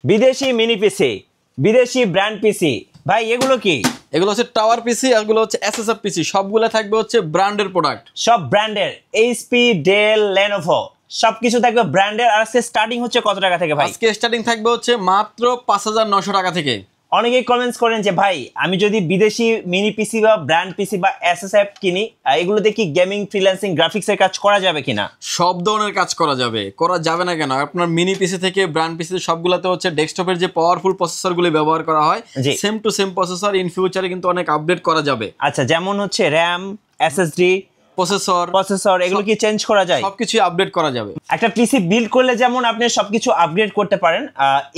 বিদেশি মিনি পিসি, বিদেশি ব্র্যান্ড পিসি, ভাই এগুলো কি? এগুলো হচ্ছে টাওয়ার পিসি, এগুলো হচ্ছে এসএসএফ পিসি, সবগুলো থাকবে হচ্ছে ব্র্যান্ডের প্রোডাক্ট। সব ব্র্যান্ডের, এইচপি, ডেল, লেনোভো সবকিছু থাকবে ব্র্যান্ডের। আর আজকে স্টার্টিং হচ্ছে কত টাকা থেকে ভাই? আজকে স্টার্টিং থাকবে হচ্ছে মাত্র 5900 টাকা থেকে। অনেকেই কমেন্টস করেন যে ভাই আমি যদি বিদেশি মিনি পিসি বা ব্র্যান্ড পিসি বা এসএসএফ কিনি, এগুলোতে কি গেমিং, ফ্রিল্যান্সিং, গ্রাফিক্সের কাজ করা যাবে কিনা? সব ধরনের কাজ করা যাবে, করা যাবে না কেন? আপনার মিনি পিসি থেকে ব্র্যান্ড পিসি সবগুলোতে হচ্ছে ডেস্কটপের যে পাওয়ারফুল প্রসেসরগুলো ব্যবহার করা হয়, same to same processor in ফিউচারে কিন্তু অনেক আপডেট করা যাবে। আচ্ছা, যেমন হচ্ছে র্যাম, এসএসডি, প্রসেসর এগুলো কি চেঞ্জ করা যায়? সবকিছু আপডেট করা যাবে। একটা পিসি বিল্ড করলে যেমন আপনি সবকিছু আপগ্রেড করতে পারেন,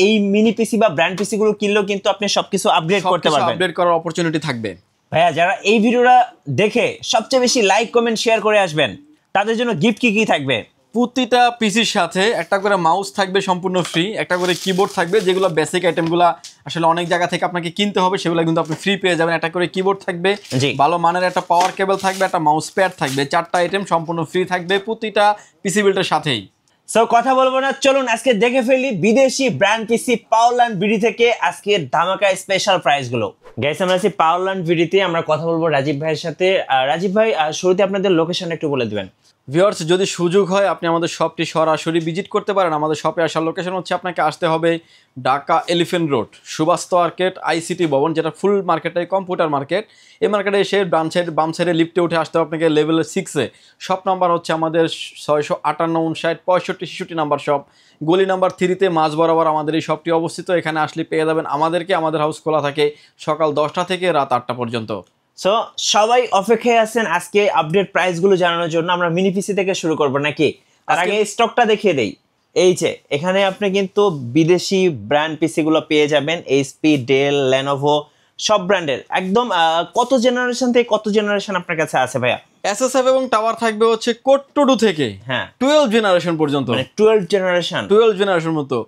এই মিনি পিসি বা ব্র্যান্ড পিসি গুলো কিনলেও কিন্তু আপনি সবকিছু আপগ্রেড করতে পারবেন, আপডেট করার অপরচুনিটি থাকবে। ভাইয়া যারা এই ভিডিওটা দেখে সবচেয়ে বেশি লাইক, কমেন্ট, শেয়ার করে আসবেন, তাদের জন্য গিফট কি থাকবে? প্রতিটা পিসির সাথে একটা করে মাউস থাকবে সম্পূর্ণ ফ্রি, একটা করে কিবোর্ড থাকবে, যেগুলো বেসিক আইটেমগুলো আসলে অনেক জায়গা থেকে আপনাকে কিনতে হবে, সেগুলো কিন্তু আপনি ফ্রি পেয়ে যাবেন। একটা করে কিবোর্ড থাকবে, ভালো মানের একটা পাওয়ার কেবল থাকবে, একটা মাউস প্যাড থাকবে, 4টা আইটেম সম্পূর্ণ ফ্রি থাকবে প্রতিটা পিসি বিল্ডের সাথেই। সো কথা বলবো না, চলুন আজকে দেখে ফেলি বিদেশি ব্র্যান্ড পিসি পাওয়ারল্যান্ড বিডি থেকে আজকের ধামাকা স্পেশাল প্রাইস গুলো। গাইস, আমরা আছি পাওয়ারল্যান্ড বিডিতে, আমরা কথা বলবো রাজীব ভাইয়ের সাথে। রাজীব ভাই, শুরুতে আপনাদের লোকেশন একটু বলে দিবেন। ভিউয়ার্স, যদি সুযোগ হয় আপনি আমাদের শপটি সরাসরি ভিজিট করতে পারেন। আমাদের শপে আসার লোকেশন হচ্ছে আপনাকে আসতে হবে Dhaka elephant road, Subastu market, ICT ভবন, যেটা ফুল মার্কেটে কম্পিউটার মার্কেট। এই মার্কেটে এসে বাম সাইডে লিফটে উঠে আসতে হবে আপনাকে লেভেল 6-এ। শপ নাম্বার হচ্ছে আমাদের 658, 59, 65, 66 নাম্বার শপ। গলি নাম্বার 3-তে মাঝ বরাবর আমাদের এই শপটি অবস্থিত। এখানে আসলে পেয়ে যাবেন আমাদেরকে। আমাদের হাউস খোলা থাকে সকাল 10টা থেকে রাত 8টা পর্যন্ত। সো সবাই অপেক্ষায় আছেন আজকে আপডেট প্রাইসগুলো জানানোর জন্য। আমরা মিনি পিসি থেকে শুরু করব নাকি? তার আগে স্টকটা দেখিয়ে দেই। এই যে এখানে আপনি কিন্তু বিদেশি ব্র্যান্ড পিসি গুলো পেয়ে যাবেন, এইচপি, ডেল, লেনোভো সব ব্র্যান্ডের। একদম কত জেনারেশন থেকে কত জেনারেশন আপনার কাছে আছে ভাইয়া? এসএসএফ এবং টাওয়ার থাকবে হচ্ছে কোড টু থেকে 12 জেনারেশন পর্যন্ত, মানে 12 জেনারেশন মতো।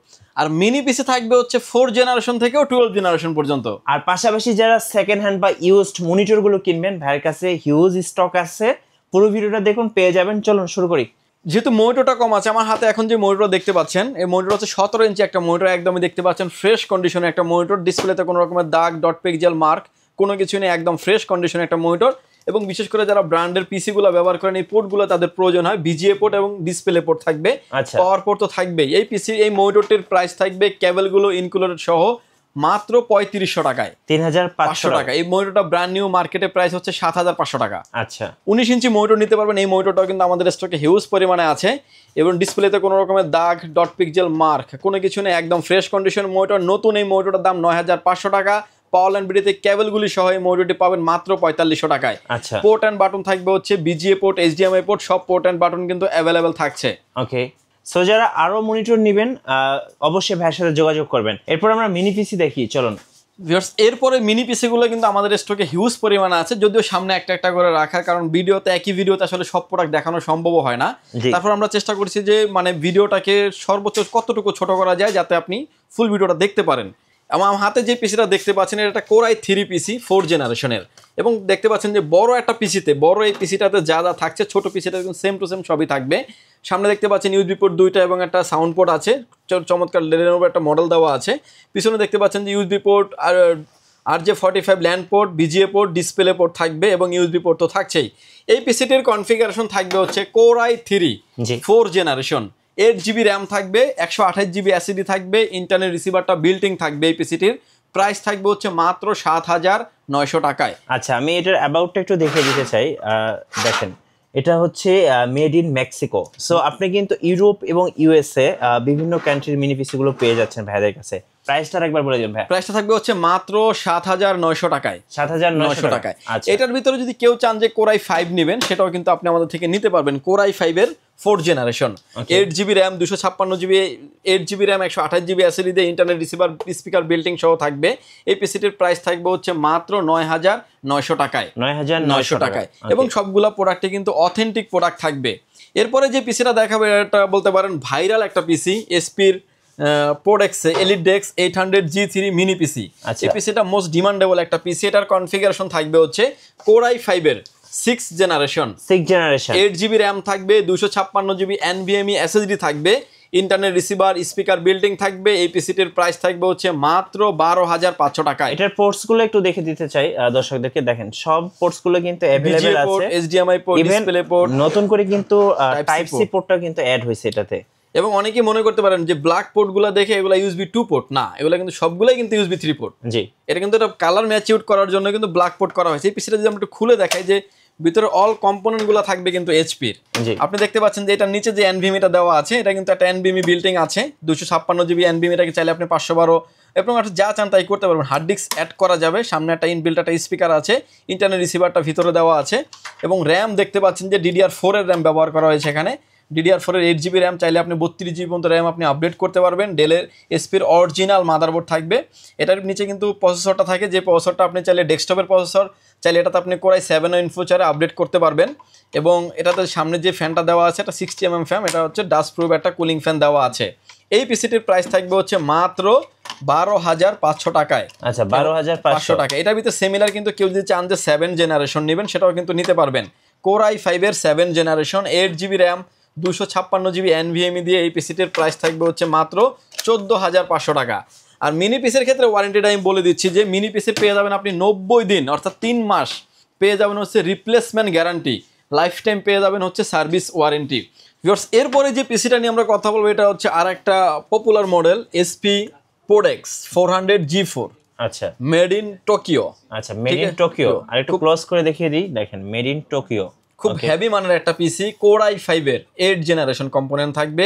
আর মিনি পিসি থাকবে হচ্ছে 4 জেনারেশন থেকেও 12 জেনারেশন পর্যন্ত। আর পাশাপাশি যারা সেকেন্ড হ্যান্ড বা ইউজড মনিটর গুলো কিনবেন, ভাইয়ের কাছে হিউজ স্টক আছে। পুরো ভিডিওটা দেখুন, পেয়ে যাবেন। চলুন শুরু করি। যেহেতু মনিটরটা কম আছে, আমার হাতে এখন যে মনিটর দেখতে পাচ্ছেন, এই মনিটর হচ্ছে 17 ইঞ্চি একটা মনিটর। একদমই দেখতে পাচ্ছেন ফ্রেশ কন্ডিশনে একটা মনিটর। ডিসপ্লেতে কোনো রকমের দাগ, ডট পিক্সেল মার্ক কোনো কিছু নেই, একদম ফ্রেশ কন্ডিশনে একটা মনিটর। এবং বিশেষ করে যারা ব্র্যান্ডের পিসিগুলো ব্যবহার করেন, এই পোর্টগুলো তাদের প্রয়োজন হয়। বিজিএ পোর্ট এবং ডিসপ্লে পোর্ট থাকবে, পাওয়ার পোর্ট তো থাকবেই। এই পিসি এই মনিটরটির প্রাইস থাকবে কেবলগুলো ইনক্লুডেড সহ মাত্র 3500 টাকায়, 3500 টাকা। এই মনিটরটা ব্র্যান্ড নিউ মার্কেটে প্রাইস হচ্ছে 7500 টাকা। আচ্ছা, 19 ইঞ্চি মনিটর নিতে পারবেন। এই মনিটরটাও কিন্তু আমাদের স্টকে হিউজ পরিমাণে আছে। এবং ডিসপ্লেতে কোনো রকমের দাগ, ডট পিক্সেল মার্ক কোনো কিছু নেই, একদম ফ্রেশ কন্ডিশন মনিটর। নতুন এই মনিটরটার দাম 9500 টাকা। পাওয়ারল্যান্ড বিডিতে কেবলগুলি সহ এই মনিটরটি পাবেন মাত্র 4500 টাকায়। আচ্ছা, পোর্ট অ্যান্ড বাটন থাকবে হচ্ছে বিজিএ পোর্ট, এইচডিএমআই পোর্ট, সব পোর্ট অ্যান্ড বাটন কিন্তু অ্যাভেলেবেল থাকছে। ওকে, সো যারা আরো মনিটর নেবেন অবশ্যই ভাইয়ের সাথে যোগাযোগ করবেন। এরপর আমরা মিনি পিসি দেখি, চলুন। এরপরে মিনি পিসিগুলো কিন্তু আমাদের স্টকে হিউজ পরিমাণে আছে, যদিও সামনে একটা একটা করে রাখা, কারণ একই ভিডিওতে আসলে সব প্রোডাক্ট দেখানো সম্ভব হয় না। তারপর আমরা চেষ্টা করছি যে মানে ভিডিওটাকে সর্বোচ্চ কতটুকু ছোট করা যায় যাতে আপনি ফুল ভিডিওটা দেখতে পারেন। আমার হাতে যে পিসিটা দেখতে পাচ্ছেন, এটা কোর i3 পিসি 4 জেনারেশনের। এবং দেখতে পাচ্ছেন যে বড় একটা পিসিতে, বড় এই পিসিটাতে যা যা থাকছে ছোট পিসিটা কিন্তু সেম টু সেম সবই থাকবে। সামনে দেখতে পাচ্ছেন ইউএসবি পোর্ট 2টা এবং একটা সাউন্ড পোর্ট আছে, চমৎকার লেনোভো একটা মডেল দেওয়া আছে। পিছনে দেখতে পাচ্ছেন যে ইউএসবি পোর্ট আর যে 45 land port, VGA port, display port থাকবে এবং ইউএসবি পোর্ট তো থাকছেই। এই পিসিটির কনফিগারেশন থাকবে হচ্ছে core i3 4 generation. 8GB RAM থাকবে, 128GB এসএসডি থাকবে, ইন্টারনেট রিসিভারটা বিল্ট-ইন থাকবে। এই পিসিটির প্রাইস থাকবে হচ্ছে মাত্র 7900 টাকায়। আচ্ছা, আমি এটার অ্যাবাউটটা একটু দেখিয়ে দিতে চাই। দেখেন, এটা হচ্ছে মেড ইন মেক্সিকো। সো আপনি কিন্তু ইউরোপ এবং ইউএসএ বিভিন্ন কান্ট্রির মিনি পিসি গুলো পেয়ে যাচ্ছেন ভাইদের কাছে। প্রাইসটা একবার বলে দিন ভাই। প্রাইসটা থাকবে হচ্ছে মাত্র 7900 টাকায়, 7900 টাকায়। এটার ভিতরে যদি কেউ চান যে কোর i5 নেবেন, সেটাও কিন্তু আপনি আমাদের থেকে নিতে পারবেন। কোর i5 এর 4 generation, 8GB RAM, 256GB, 8GB RAM, 128GB SSD দিয়ে ইন্টারনেট রিসিভার, স্পিকার বিল্টিং সহ থাকবে। এই পিসিটির প্রাইস থাকবে হচ্ছে মাত্র 9900 টাকায়, 9900 টাকায়। এবং সবগুলা প্রোডাক্টে কিন্তু অথেন্টিক প্রোডাক্ট থাকবে। এরপরে যে পিসিটা দেখাবে, এটা বলতে পারেন ভাইরাল একটা পিসি, এসপির প্রোডেক্সে এলিডেক্স 800G3 মিনি পিসি। এই পিসিটা মোস্ট ডিমান্ডেবল একটা পিসি। এটার কনফিগারেশন থাকবে হচ্ছে কোর i5 এর 6 জেনারেশন, 8GB র্যাম থাকবে, 256GB NVMe SSD থাকবে, ইন্টারনেট রিসিভার স্পিকার বিল্ডিং থাকবে। এই পিসিটির প্রাইস থাকবে হচ্ছে মাত্র 12,500 টাকায়। এটার পোর্টস গুলো একটু দেখে দিতে চাই দর্শকদেরকে, দেখেন সব পোর্টস গুলো কিন্তু अवेलेबल আছে, HDMI পোর্ট, ডিসপ্লে পোর্ট, নতুন করে কিন্তু টাইপ সি পোর্টটা কিন্তু অ্যাড হয়েছে এটাতে। এবং অনেকেই মনে করতে পারেন যে ব্ল্যাক পোর্টগুলো দেখে এগুলো USB 2 পোর্ট, না, এগুলো কিন্তু সবগুলাই কিন্তু USB 3 পোর্ট। জি, এটা কিন্তু একটা কালার ম্যাচিউট করার জন্য কিন্তু ব্ল্যাক পোর্ট করা হয়েছে। এই পিসিটা যদি আমরা একটু খুলে দেখাই, যে ভিতরে অল কম্পোনেন্ট গুলো থাকবে কিন্তু এইচপির। আপনি দেখতে পাচ্ছেন যে এটার নিচে যে NVMe টা দেওয়া আছে, এটা কিন্তু একটা NVMe বিল্ডিং আছে, 256 GB NVMe, এটাকে চাইলে আপনি 512 এবং আপনি যা চান তাই করতে পারবেন। হার্ড ডিস্ক অ্যাড করা যাবে, সামনে একটা ইনবিল্ট একটা স্পিকার আছে, ইন্টারনেট রিসিভারটা ভিতরে দেওয়া আছে, এবং র্যাম দেখতে পাচ্ছেন যে DDR4 এর র্যাম ব্যবহার করা হয়েছে এখানে। DDR4 এর 8 GB র্যাম, চাইলে আপনি 32 GB পর্যন্ত র্যাম আপনি আপডেট করতে পারবেন। ডেলের এসপির অরিজিনাল মাদারবোর্ড থাকবে। এটার নিচে কিন্তু প্রসেসরটা থাকে, যে প্রসেসরটা আপনি চাইলে ডেস্কটপের প্রসেসর, চাইলে এটাতে আপনি Core i7 ইনফিউচারে আপডেট করতে পারবেন। এবং এটাতে সামনে যে ফ্যানটা দেওয়া আছে, এটা 60 mm ফ্যান, এটা হচ্ছে ডাস্ট প্রুফ একটা কুলিং ফ্যান দেওয়া আছে। এই পিসিটির প্রাইস থাকবে হচ্ছে মাত্র 12,500 টাকায়। আচ্ছা, 12,500 টাকা। এটার ভিতরে সিমিলার কিন্তু কেউ যদি চান যে 7 জেনারেশন নেবেন, সেটাও কিন্তু নিতে পারবেন। Core i5 এর 7 generation, 8 GB RAM, 256 GB NVMe দিয়ে এই পিসিটির প্রাইস থাকবে হচ্ছে মাত্র 14,500 টাকা। আর মিনি পিসির ক্ষেত্রে ওয়ারেন্টিটা আমি বলে দিচ্ছি যে মিনি পিসির পেয়ে যাবেন আপনি 90 দিন, অর্থাৎ 3 মাস পেয়ে যাবেন হচ্ছে রিপ্লেসমেন্ট গ্যারান্টি, লাইফ টাইম পেয়ে যাবেন হচ্ছে সার্ভিস ওয়ারেন্টি। ভিউয়ার্স, এরপরে যে পিসিটা নিয়ে আমরা কথা বলবো, এটা হচ্ছে আর একটা popular model SP Podex 400 G4। আচ্ছা, মেড ইন টোকিও। আচ্ছা, মেড ইন টোকিও। আর একটু ক্লোজ করে দেখিয়ে দিই, দেখেন মেড ইন টোকিও, খুব হেভি মানের একটা পিসি। Core i5 এর 8 জেনারেশন কম্পোনেন্ট থাকবে,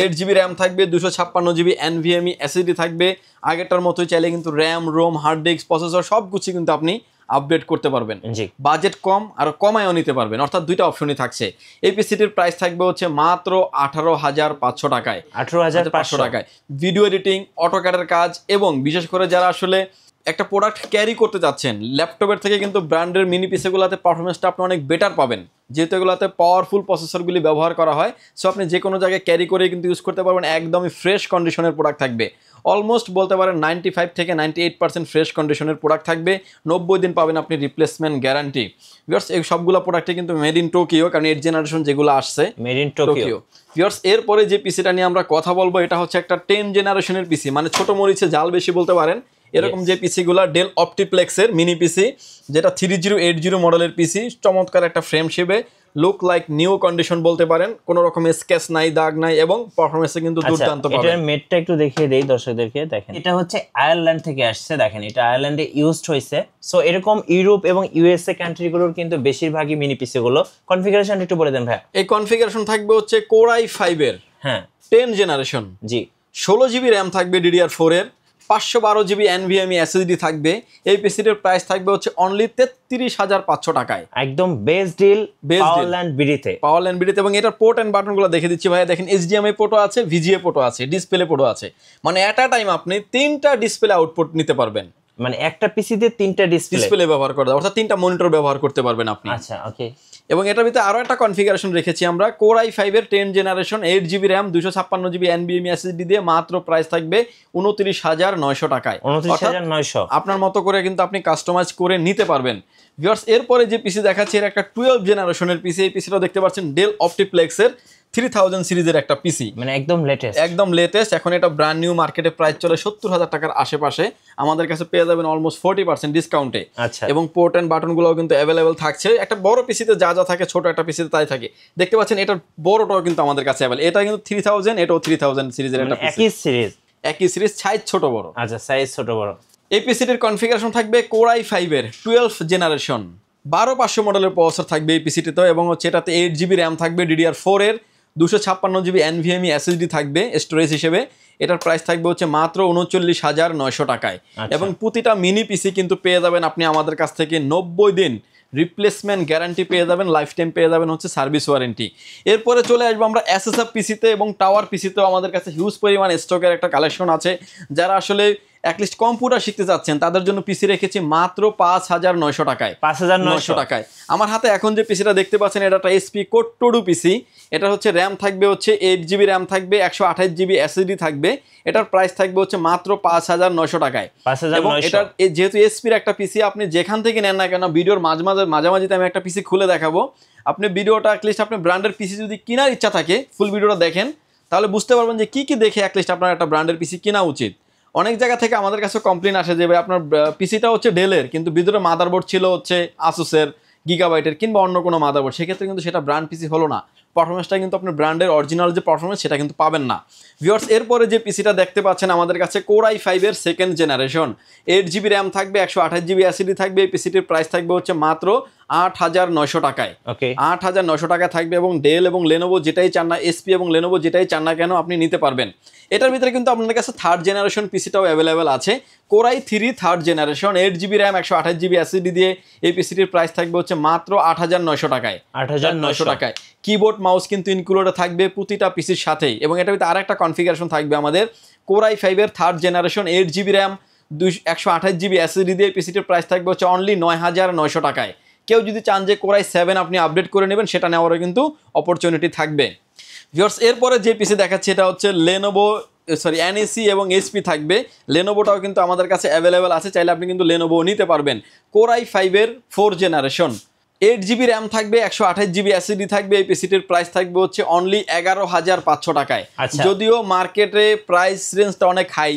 8 GB র্যাম থাকবে, 256 GB NVMe SSD থাকবে। আগেরটার মতোই চাইলে কিন্তু RAM, ROM, hard disk, processor সব কিছু কিন্তু আপনি আপডেট করতে পারবেন। বাজেট কম আর কমায়ও নিতে পারবেন, অর্থাৎ দুইটা অপশনই থাকছে। এই পিসিটির প্রাইস থাকবে হচ্ছে মাত্র 18,500 টাকায়। 18,500 টাকায় ভিডিও এডিটিং, অটোক্যাডের কাজ, এবং বিশেষ করে যারা আসলে একটা প্রোডাক্ট ক্যারি করতে যাচ্ছেন, ল্যাপটপের থেকে কিন্তু ব্র্যান্ডের মিনি পিসিগুলোতে পারফরমেন্সটা আপনি অনেক বেটার পাবেন, যেহেতু এগুলোতে পাওয়ারফুল প্রসেসরগুলি ব্যবহার করা হয়। সো আপনি যে কোনো জায়গায় ক্যারি করে কিন্তু ইউজ করতে পারবেন, একদমই ফ্রেশ কন্ডিশনের প্রোডাক্ট থাকবে। অলমোস্ট বলতে পারেন 95 থেকে 98% ফ্রেশ কন্ডিশনের প্রোডাক্ট থাকবে। 90 দিন পাবেন আপনি রিপ্লেসমেন্ট গ্যারান্টি। ভিউয়ার্স, এই সবগুলো প্রোডাক্টে কিন্তু মেড ইন টোকিও, কারণ 8 জেনারেশন যেগুলো আসছে মেড ইন টোকিও। ভিউয়ার্স, এরপরে যে পিসিটা নিয়ে আমরা কথা বলবো, এটা হচ্ছে একটা 10 জেনারেশনের পিসি, মানে ছোট মরিচে জাল বেশি বলতে পারেন। এরকম যে পিসিগুলো ডেল অপটিপ্লেক্সের মিনি পিসি, যেটা 3080 মডেলের পিসি, চমৎকার একটা ফ্রেম শেপে, লুক লাইক নিউ কন্ডিশন বলতে পারেন, কোনো রকমের স্ক্র্যাচ নাই, দাগ নাই, এবং পারফরম্যান্সে কিন্তু দুর্দান্ত পাবেন। এটার মেডটা একটু দেখিয়ে দেই দর্শকদেরকে, দেখেন এটা হচ্ছে আয়ারল্যান্ড থেকে আসছে, দেখেন এটা আয়ারল্যান্ডে ইউজড হয়েছে। সো এরকম ইউরোপ এবং USA কান্ট্রিগুলোর কিন্তু বেশিরভাগই মিনি পিসি গুলো। কনফিগারেশন একটু বলে দেন ভাই। এই কনফিগারেশন থাকবে হচ্ছে Core i5 এর 10 জেনারেশন, জি, 16 GB র্যাম থাকবে DDR4 এর, 512 GB NVMe SSD থাকবে। এই পিসিটির প্রাইস থাকবে হচ্ছে অনলি 33,500 টাকায়। একদম বেস্ট ডিল পাওয়ারল্যান্ড বিডিতে। এবং এটার পোর্ট এন্ড বাটনগুলো দেখে দিচ্ছি ভাইয়া, দেখেন HDMI পোর্টও আছে, VGA পোর্টও আছে, ডিসপ্লে পোর্টও আছে, মানে এট আ টাইম আপনি 3টা ডিসপ্লে আউটপুট নিতে পারবেন, মানে একটা পিসিতে 3টা ডিসপ্লে ব্যবহার করতে, অর্থাৎ 3টা মনিটর ব্যবহার করতে পারবেন আপনি। আচ্ছা, ওকে। এবং এটার ভিতরে আরো একটা কনফিগারেশন রেখেছি আমরা, Core i5 এর 10 generation, 8 GB RAM, 256 GB NVMe SSD দিয়ে মাত্র প্রাইস থাকবে 29,900 টাকায়। 29,900 আপনার মতো করে কিন্তু আপনি কাস্টমাইজ করে নিতে পারবেন। ভিউয়ার্স, এরপরে যে পিসি দেখাচ্ছি, এর একটা 12 জেনারেশনের পিসি। এই পিসিটাও দেখতে পাচ্ছেন ডেল অপটিপ্লেক্সের 3000 সিরিজের একটা পিসি, মানে একদম লেটেস্ট। এখন এটা ব্র্যান্ড নিউ, মার্কেটে প্রাইস চলে 70,000 টাকার আশেপাশে। আমাদের কাছে পেয়ে যাবেন অলমোস্ট 40% ডিসকাউন্টে। আচ্ছা, এবং পোর্ট এন্ড বাটনগুলোও কিন্তু অ্যাভেলেবেল থাকছে। একটা বড় পিসিতে যা যা থাকে, ছোট একটা পিসিতে তাই থাকে। দেখতে পাচ্ছেন এটার বড়টাও কিন্তু আমাদের কাছে অ্যাভেলেবল। এটা কিন্তু 3000, এটাও 3000 সিরিজের একটা পিসি, একই সিরিজ, সাইজ ছোট বড়। আচ্ছা, সাইজ ছোট বড়। এই পিসিটির কনফিগারেশন থাকবে Core i5 এর 12 জেনারেশন, 12500 মডেলের প্রসেসর থাকবে এই পিসিটিতে, এবং হচ্ছে এটাতে 8 GB র্যাম থাকবে DDR4 এর, 256 GB NVMe SSD থাকবে স্টোরেজ হিসেবে। এটার প্রাইস থাকবে হচ্ছে মাত্র 39,900 টাকায়। এবং প্রতিটা মিনি পিসি কিন্তু পেয়ে যাবেন আপনি আমাদের কাছ থেকে 90 দিন রিপ্লেসমেন্ট গ্যারান্টি পেয়ে যাবেন, লাইফ টাইম পেয়ে যাবেন হচ্ছে সার্ভিস ওয়ারেন্টি। এরপরে চলে আসবো আমরা SSF পিসিতে এবং টাওয়ার পিসিতেও আমাদের কাছে হিউজ পরিমাণ স্টকের একটা কালেকশন আছে। যারা আসলে অ্যাটলিস্ট কম্পিউটার শিখতে যাচ্ছেন, তাদের জন্য পিসি রেখেছি মাত্র 5,900 টাকায়। 5,900 টাকায়। আমার হাতে এখন যে পিসিটা দেখতে পাচ্ছেন, এটা একটা SP Core i2 পিসি। এটা হচ্ছে র্যাম থাকবে হচ্ছে 8 GB র্যাম থাকবে, 128 GB SSD থাকবে। এটার প্রাইস থাকবে হচ্ছে মাত্র 5,900 টাকায়। এবং এটার যেহেতু এসপির একটা পিসি, আপনি যেখান থেকে নেন না কেন, ভিডিওর মাঝামাঝিতে আমি একটা পিসি খুলে দেখাবো। আপনি ভিডিওটা অ্যাটলিস্ট আপনি ব্র্যান্ডের পিসি যদি কেনার ইচ্ছা থাকে, ফুল ভিডিওটা দেখেন, তাহলে বুঝতে পারবেন যে কি কি দেখে অ্যাটলিস্ট আপনার একটা ব্র্যান্ডের পিসি কেনা উচিত। অনেক জায়গা থেকে আমাদের কাছে কমপ্লেন আসে যে ভাই আপনার পিসিটা হচ্ছে ডেলের, কিন্তু ভিতরে মাদারবোর্ড ছিল হচ্ছে আসুসের, গিগাবাইটের কিংবা অন্য কোনো মাদারবোর্ড, সেক্ষেত্রে কিন্তু সেটা ব্র্যান্ড পিসি হলো না, পারফরমেন্সটা কিন্তু আপনার ব্র্যান্ডের অরিজিনাল যে পারফরমেন্স সেটা কিন্তু পাবেন না। ভিউয়ার্স, এরপরে যে পিসিটা দেখতে পাচ্ছেন আমাদের কাছে কোর i5 এর সেকেন্ড জেনারেশন, 8GB র্যাম থাকবে, 128GB এসএসডি থাকবে। এই পিসিটির প্রাইস থাকবে হচ্ছে মাত্র 8,900 টাকায়। 8,900 টাকা থাকবে এবং ডেল এবং লেনোভো যেটাই চান না, এসপি এবং লেনোভো যেটাই চান না কেন আপনি নিতে পারবেন। এটার ভিতরে কিন্তু আপনাদের কাছে থার্ড জেনারেশন পিসিটাও অ্যাভেলেবেল আছে, core i3 third generation, 8GB RAM, 128GB SSD দিয়ে এই পিসিটির প্রাইস থাকবে হচ্ছে মাত্র 8,900 টাকায়। 8,900 টাকায় কিবোর্ড মাউস কিন্তু ইনক্লুডেড থাকবে প্রতিটা পিসির সাথেই। এবং এটার ভিতরে আরেকটা কনফিগারেশন থাকবে আমাদের কোর i5 এর third generation, 8GB RAM, 128GB SSD দিয়ে পিসিটির প্রাইস থাকবে হচ্ছে অনলি 9,900 টাকায়। কেউ যদি চান যে কোর i7 আপনি আপডেট করে নেবেন, সেটা নেওয়ারও কিন্তু অপরচুনিটি থাকবে। ভিউয়ার্স, এরপরে যে পিসি দেখাচ্ছি এটা হচ্ছে লেনোভো NEC এবং এসপি থাকবে। লেনোভোটাও কিন্তু আমাদের কাছে অ্যাভেলেবেল আছে, চাইলে আপনি কিন্তু লেনোভো নিতে পারবেন। কোর i5 এর 4 জেনারেশন, 8GB র্যাম থাকবে, 128GB এসএসডি থাকবে। এই পিসিটির প্রাইস থাকবে হচ্ছে অনলি 11,500 টাকায়। যদিও মার্কেটে প্রাইস রেঞ্জটা অনেক হাই,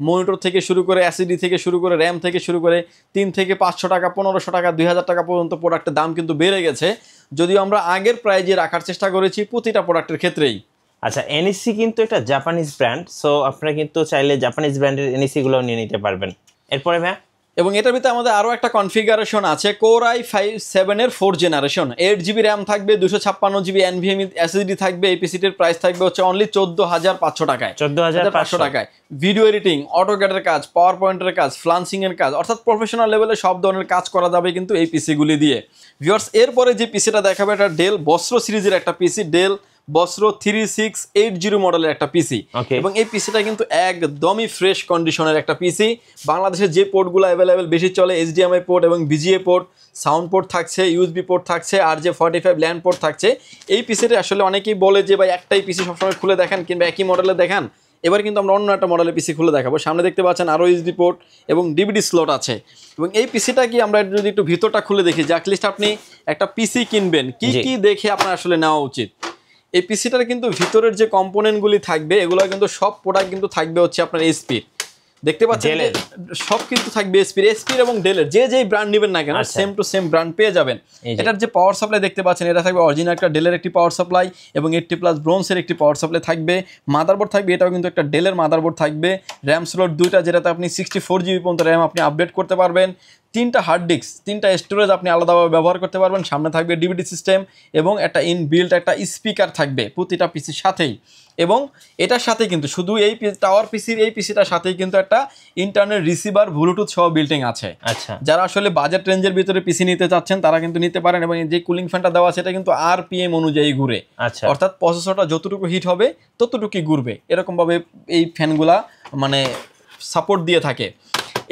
মনিটর থেকে শুরু করে এসএসডি থেকে শুরু করে র্যাম থেকে শুরু করে 3 থেকে 500 টাকা, 1500 টাকা, 2000 টাকা পর্যন্ত প্রোডাক্টের দাম কিন্তু বেড়ে গেছে। যদিও আমরা আগের প্রাইজে রাখার চেষ্টা করেছি প্রতিটা প্রোডাক্টের ক্ষেত্রেই। আচ্ছা, NEC কিন্তু একটা জাপানিজ ব্র্যান্ড, সো আপনারা কিন্তু চাইলে জাপানিজ ব্র্যান্ডের NEC গুলো নিয়ে নিতে পারবেন। এরপরে ভাই, এবং এটার ভিতরে আমাদের আরও একটা কনফিগারেশন আছে, কোর i7 এর 4 জেনারেশন, 8GB র্যাম থাকবে, 256GB NVMe এসএসডি থাকবে। এই পিসিটির প্রাইস থাকবে হচ্ছে অনলি 14,500 টাকায়। 14,500 টাকায় ভিডিও এডিটিং, অটোক্যাডের কাজ, পাওয়ার পয়েন্টের কাজ, ফ্লান্সিং এর কাজ, অর্থাৎ প্রফেশনাল লেভেলে সব ধরনের কাজ করা যাবে কিন্তু এই পিসিগুলি দিয়ে। ভিউয়ার্স, এরপরে যে পিসিটা দেখাবে এটা ডেল বস্ত্র সিরিজের একটা পিসি, ডেল বস্ত্র 3680 মডেলের একটা পিসি। এবং এই পিসিটা কিন্তু একদমই ফ্রেশ কন্ডিশনের একটা পিসি। বাংলাদেশের যে পোর্টগুলো অ্যাভেলেবেল বেশি চলে, HDMI পোর্ট এবং VGA পোর্ট, সাউন্ড পোর্ট থাকছে, USB পোর্ট থাকছে, আর যে 45 ল্যান্ড পোর্ট থাকছে। এই পিসিটা আসলে অনেকেই বলে যে ভাই একটাই পিসি সবসময় খুলে দেখান কিংবা একই মডেলে দেখান। এবার কিন্তু আমরা অন্য একটা মডেলের পিসি খুলে দেখাবো। সামনে দেখতে পাচ্ছেন আরও USB পোর্ট এবং DVD স্লট আছে। এবং এই পিসিটা কি আমরা যদি একটু ভিতরটা খুলে দেখি, যে অ্যাটলিস্ট আপনি একটা পিসি কিনবেন কি কি দেখে আপনার আসলে নেওয়া উচিত। এই পিসিটার কিন্তু ভিতরের যে কম্পোনেন্টগুলি থাকবে এগুলো কিন্তু সব প্রোডাক্ট কিন্তু থাকবে হচ্ছে আপনার এসপি, দেখতে পাচ্ছেন সব কিন্তু থাকবে এসপির এবং ডেলের। যেই ব্র্যান্ড নেবেন না কেন সেম টু সেম ব্র্যান্ড পেয়ে যাবেন। এটার যে পাওয়ার সাপ্লাই দেখতে পাচ্ছেন এটা থাকবে অরিজিনাল একটা ডেলের একটি পাওয়ার সাপ্লাই এবং 80+ ব্রোঞ্জের একটি পাওয়ার সাপ্লাই থাকবে। মাদারবোর্ড থাকবে, এটাও কিন্তু একটা ডেলের মাদারবোর্ড থাকবে। র্যাম স্লট 2টা, যেটাতে আপনি 64GB পর্যন্ত র্যাম আপনি আপডেট করতে পারবেন। 3টা হার্ড ডিস্ক, 3টা স্টোরেজ আপনি আলাদাভাবে ব্যবহার করতে পারবেন। সামনে থাকবে ডিভিডি সিস্টেম এবং একটা ইনবিল্ট একটা স্পিকার থাকবে প্রতিটা পিসির সাথেই। এবং এটার সাথে কিন্তু শুধু এই টাওয়ার পিসির এই পিসিটার সাথেই কিন্তু একটা ইন্টারনেট রিসিভার ব্লুটুথ সহ বিল্টিং আছে। আচ্ছা, যারা আসলে বাজেট রেঞ্জের ভিতরে পিসি নিতে চাচ্ছেন তারা কিন্তু নিতে পারেন। এবং যে কুলিং ফ্যানটা দেওয়া সেটা কিন্তু RPM অনুযায়ী ঘুরে, অর্থাৎ প্রসেসরটা যতটুকু হিট হবে ততটুকুই ঘুরবে, এরকমভাবে এই ফ্যানগুলা মানে সাপোর্ট দিয়ে থাকে।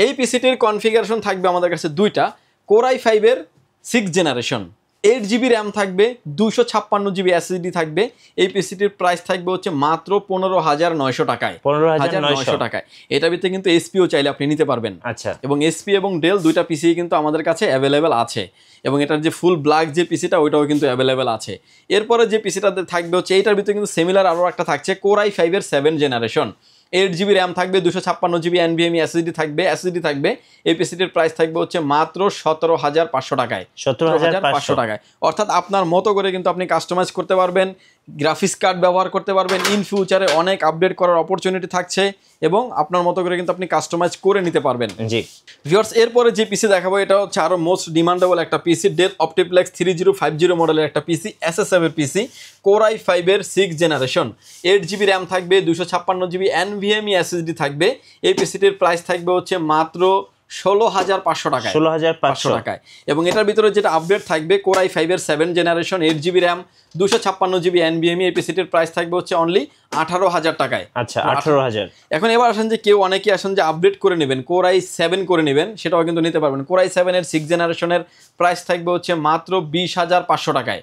এই পিসিটির কনফিগারেশন থাকবে আমাদের কাছে 2টা, কোর i5 এর 6 জেনারেশন, 8GB র্যাম থাকবে, 256GB এসএসডি থাকবে। এই পিসিটির প্রাইস থাকবে হচ্ছে মাত্র 15,900 টাকায়। 15,900 টাকায়। এটার ভিতরে কিন্তু এসপিও চাইলে আপনি নিতে পারবেন। আচ্ছা, এবং এসপি এবং ডেল 2টা পিসি কিন্তু আমাদের কাছে অ্যাভেলেবেল আছে। এবং এটার যে ফুল ব্ল্যাক যে পিসিটা ওইটাও কিন্তু অ্যাভেলেবেল আছে। এরপরে যে পিসিটা থাকবে হচ্ছে এইটার ভিতরে কিন্তু সিমিলার আরও একটা থাকছে, কোর i5 এর 7 জেনারেশন, 8GB র্যাম থাকবে, 256GB NVMe এসএসডি থাকবে। এই পিসিটির প্রাইস থাকবে হচ্ছে মাত্র 17,500 টাকায়। 17,500 টাকায়, অর্থাৎ আপনার মতো করে কিন্তু আপনি কাস্টমাইজ করতে পারবেন, গ্রাফিক্স কার্ড ব্যবহার করতে পারবেন। ইন ফিউচারে অনেক আপডেট করার অপরচুনিটি থাকছে এবং আপনার মতো করে কিন্তু আপনি কাস্টমাইজ করে নিতে পারবেন। জি ভিউয়ার্স, এরপরে যে পিসি দেখাবো এটা হচ্ছে আরও মোস্ট ডিমান্ডেবল একটা পিসি, ডেল অপটিপ্লেক্স 3050 মডেলের একটা পিসি, SSF এর পিসি, কোর i5 এর 6 জেনারেশন, 8GB র্যাম থাকবে, 256GB NVMe এসএসডি থাকবে। এই পিসিটির প্রাইস থাকবে হচ্ছে মাত্র 16,500 টাকায়। 16,500 টাকায়। এবং এটার ভিতরে যেটা আপডেট থাকবে, কোর i5 এর 7 generation, 8GB RAM, 256GB NVMe। এই পিসিটির প্রাইস থাকবে হচ্ছে অনলি 18,000 টাকায়। আচ্ছা, 18,000। এখন এবার আসেন যে কেউ অনেকে আসেন যে আপডেট করে নেবেন, কোর i7 করে নেবেন, সেটাও কিন্তু নিতে পারবেন। কোর i7 এর 6 জেনারেশনের প্রাইস থাকবে হচ্ছে মাত্র 20,500 টাকায়।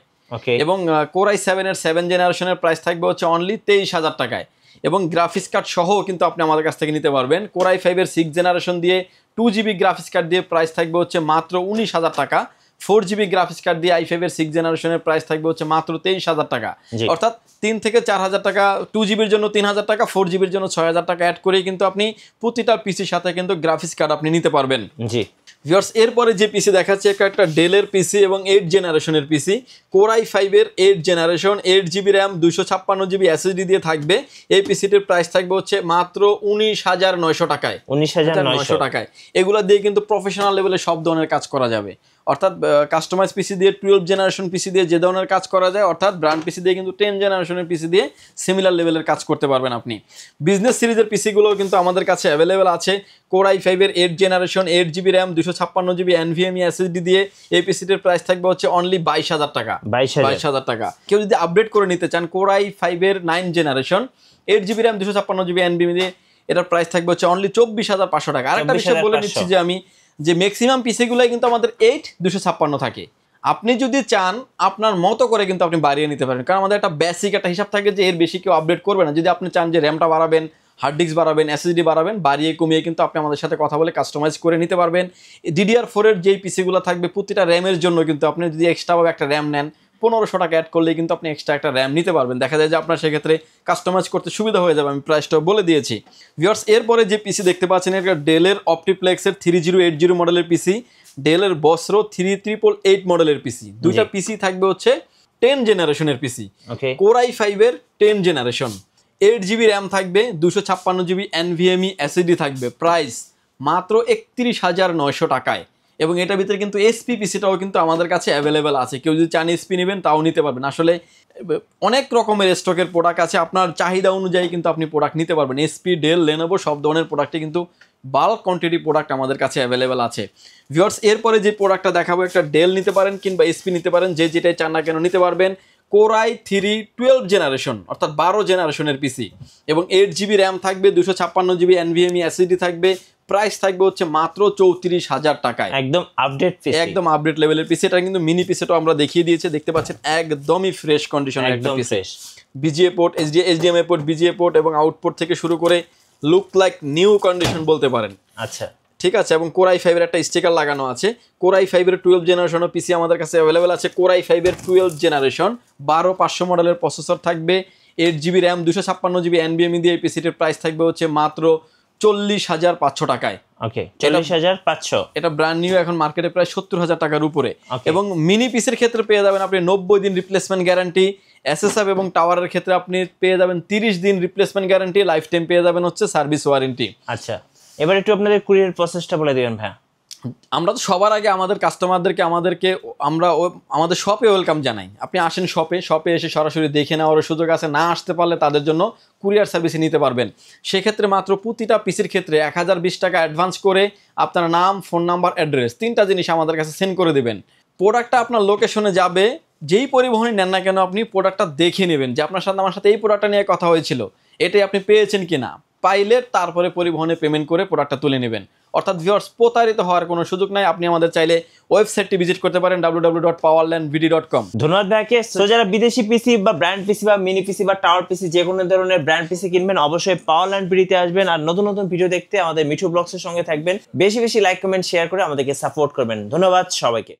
এবং কোর i7 এর 7 জেনারেশনের প্রাইস থাকবে হচ্ছে অনলি 23,000 টাকায়। এবং গ্রাফিক্স কার্ড সহ কিন্তু আপনি আমাদের কাছ থেকে নিতে পারবেন। কোর i5 এর 6 জেনারেশন দিয়ে 2GB গ্রাফিক্স কার্ড দিয়ে প্রাইস থাকবে হচ্ছে মাত্র 19,000 টাকা। 4GB গ্রাফিক্স কার্ড দিয়ে i5 এর 6th জেনারেশনের প্রাইস থাকবে হচ্ছে মাত্র 23,000 টাকা। অর্থাৎ 3 থেকে 4,000 টাকা, 2GBর জন্য 3,000 টাকা, 4GBর জন্য 6,000 টাকা অ্যাড করেই কিন্তু আপনি প্রতিটা পিসির সাথে কিন্তু গ্রাফিক্স কার্ড আপনি নিতে পারবেন। জি ভিউয়ার্স, এরপরে যে পিসি দেখাচ্ছে একটা ডেলের পিসি এবং 8 জেনারেশনের পিসি, Core i5 এর 8 generation, 8GB RAM, 256GB SSD দিয়ে থাকবে। এই পিসিটির প্রাইস থাকবে হচ্ছে মাত্র 19,900 টাকায়। 19,900 টাকায় এগুলা দিয়ে কিন্তু প্রফেশনাল লেভেলে সব ধরনের কাজ করা যাবে। অর্থাৎ কাস্টমাইজ পিসি দিয়ে 12 জেনারেশন পিসি দিয়ে যে ধরনের কাজ করা যায়, অর্থাৎ ব্র্যান্ড পিসি দিয়ে কিন্তু 10 জেনারেশনের পিসি দিয়ে সিমিলার লেভেলের কাজ করতে পারবেন আপনি। বিজনেস সিরিজের পিসিগুলোও কিন্তু আমাদের কাছে অ্যাভেলেবেল আছে। Core i5 এর 8 generation, 8GB RAM, 256GB NVMe SSD দিয়ে এই পিসিটির প্রাইস থাকবে হচ্ছে অনলি 22,000 টাকা। 22,000 টাকা। কেউ যদি আপডেট করে নিতে চান Core i5 এর 9 generation, 8GB RAM, 256GB NVMe দিয়ে, এটার প্রাইস থাকবে হচ্ছে অনলি 24,500 টাকা। আরেকটা বিষয় বলে নিচ্ছি যে ম্যাক্সিমাম পিসিগুলাই কিন্তু আমাদের 8/256 থাকে। আপনি যদি চান আপনার মতো করে কিন্তু আপনি বাড়িয়ে নিতে পারেন, কারণ আমাদের একটা বেসিক একটা হিসাব থাকে যে এর বেশি কেউ আপডেট করবে না। যদি আপনি চান যে র্যামটা বাড়াবেন, হার্ড ডিস্ক বাড়াবেন, SSD বাড়াবেন, বাড়িয়ে কমিয়ে কিন্তু আপনি আমাদের সাথে কথা বলে কাস্টমাইজ করে নিতে পারবেন। DDR4 এর যেই পিসিগুলো থাকবে প্রতিটা র্যামের জন্য কিন্তু আপনি যদি এক্সট্রাভাবে একটা র্যাম নেন, 1500 টাকা অ্যাড করলেই কিন্তু আপনি এক্সট্রা একটা র্যাম নিতে পারবেন। দেখা যায় যে আপনার সেক্ষেত্রে কাস্টমাইজ করতে সুবিধা হয়ে যাবে। আমি প্রাইসটা বলে দিয়েছি। ভিউয়ার্স, এরপরে যে পিসি দেখতে পাচ্ছেন এটা ডেলের অপটিপ্লেক্সের 3080 মডেলের পিসি, ডেলের বসরো 3888 মডেলের পিসি। দুইটা পিসি থাকবে হচ্ছে 10 জেনারেশনের পিসি। Core i5 এর 10 জেনারেশন, 8GB র্যাম থাকবে, 256GB NVMe SSD থাকবে। প্রাইস মাত্র 31,900 টাকায়। এবং এটার ভিতরে কিন্তু এসপি পিসিটাও কিন্তু আমাদের কাছে অ্যাভেলেবেল আছে। কেউ যদি চান এসপি নেবেন তাও নিতে পারবেন। আসলে অনেক রকমের স্টকের প্রোডাক্ট আছে, আপনার চাহিদা অনুযায়ী কিন্তু আপনি প্রোডাক্ট নিতে পারবেন। এসপি, ডেল, লেনোভো সব ধরনের প্রোডাক্টই কিন্তু বাল্ক কোয়ান্টিটি প্রোডাক্ট আমাদের কাছে অ্যাভেলেবেল আছে। ভিউয়ার্স, এরপরে যে প্রোডাক্টটা দেখাবো একটা ডেল নিতে পারেন কিংবা এসপি নিতে পারেন, যে যেটাই চান না কেন নিতে পারবেন। Core i3 12 জেনারেশন অর্থাৎ 12 জেনারেশনের পিসি এবং 8GB র্যাম থাকবে, 256GB NVMe SSD থাকবে। প্রাইস থাকবে হচ্ছে মাত্র 34,000 টাকায়। একদম আপডেট পিসি, একদম আপডেট লেভেলের পিসি। এটা কিন্তু মিনি পিসিটাও আমরা দেখিয়ে দিয়েছি, দেখতে পাচ্ছেন একদমই ফ্রেশ কন্ডিশনের একটা PC. VGA port, HDMI port, VGA port এবং আউটপুট থেকে শুরু করে লুক লাইক নিউ কন্ডিশন বলতে পারেন। আচ্ছা, ঠিক আছে। এবং Core i5 এর একটা স্টিকার লাগানো আছে। Core i5 এর 12 জেনারেশনের পিসি আমাদের কাছে অ্যাভেলেবেল আছে। Core i5 এর 12 জেনারেশন 12500 মডেলের প্রসেসর থাকবে, 8GB র্যাম, 256GB NVMe দিয়ে এই পিসিটির প্রাইস থাকবে হচ্ছে মাত্র 40,500 টাকায়। ওকে, 40,500। এটা ব্র্যান্ড নিউ, এখন মার্কেটে প্রায় 70,000 টাকার উপরে। এবং মিনি পিসির ক্ষেত্রে পেয়ে যাবেন আপনি 90 দিন রিপ্লেসমেন্ট গ্যারান্টি। SSF এবং টাওয়ারের ক্ষেত্রে আপনি পেয়ে যাবেন 30 দিন রিপ্লেসমেন্ট গ্যারান্টি। লাইফ টাইম পেয়ে যাবেন হচ্ছে সার্ভিস ওয়ারেন্টি। আচ্ছা, এবার একটু আপনাদের কুরিয়ার প্রসেসটা বলে দিবেন ভাই। আমরা তো সবার আগে আমাদের কাস্টমারদেরকে আমরা আমাদের শপে ওয়েলকাম জানাই। আপনি আসেন শপে এসে সরাসরি দেখে নেওয়ার সুযোগ আছে। না আসতে পারলে তাদের জন্য কুরিয়ার সার্ভিসে নিতে পারবেন। সেক্ষেত্রে মাত্র প্রতিটা পিসির ক্ষেত্রে 1020 টাকা অ্যাডভান্স করে আপনার নাম, ফোন নাম্বার, অ্যাড্রেস 3টা জিনিস আমাদের কাছে সেন্ড করে দেবেন। প্রোডাক্টটা আপনার লোকেশনে যাবে, যেই পরিবহনে নেন না কেন আপনি প্রোডাক্টটা দেখে নেবেন যে আপনার সাথে আমার সাথে এই প্রোডাক্টটা নিয়ে কথা হয়েছিল, এটাই আপনি পেয়েছেন কিনা। পাইলে তারপরে পরিবহনে পেমেন্ট করে প্রোডাক্টটা তুলে নেবেন। অর্থাৎ ভিউয়ার্স, প্রতারিত হওয়ার কোনো সুযোগ নাই। আপনি আমাদের চাইলে ওয়েবসাইটটি ভিজিট করতে পারেন www.powerlandvd.com। ধন্যবাদ ভাইকে। তো যারা বিদেশি পিসি বা ব্র্যান্ড পিসি বা মিনি পিসি বা টাওয়ার পিসি যে কোনো ধরনের ব্র্যান্ড পিসি কিনবেন, অবশ্যই পাওয়ারল্যান্ড ভিডিওতে আসবেন। আর নতুন নতুন ভিডিও দেখতে আমাদের মিঠু ব্লগসের সঙ্গে থাকবেন। বেশি বেশি লাইক, কমেন্ট, শেয়ার করে আমাদেরকে সাপোর্ট করবেন। ধন্যবাদ সবাইকে।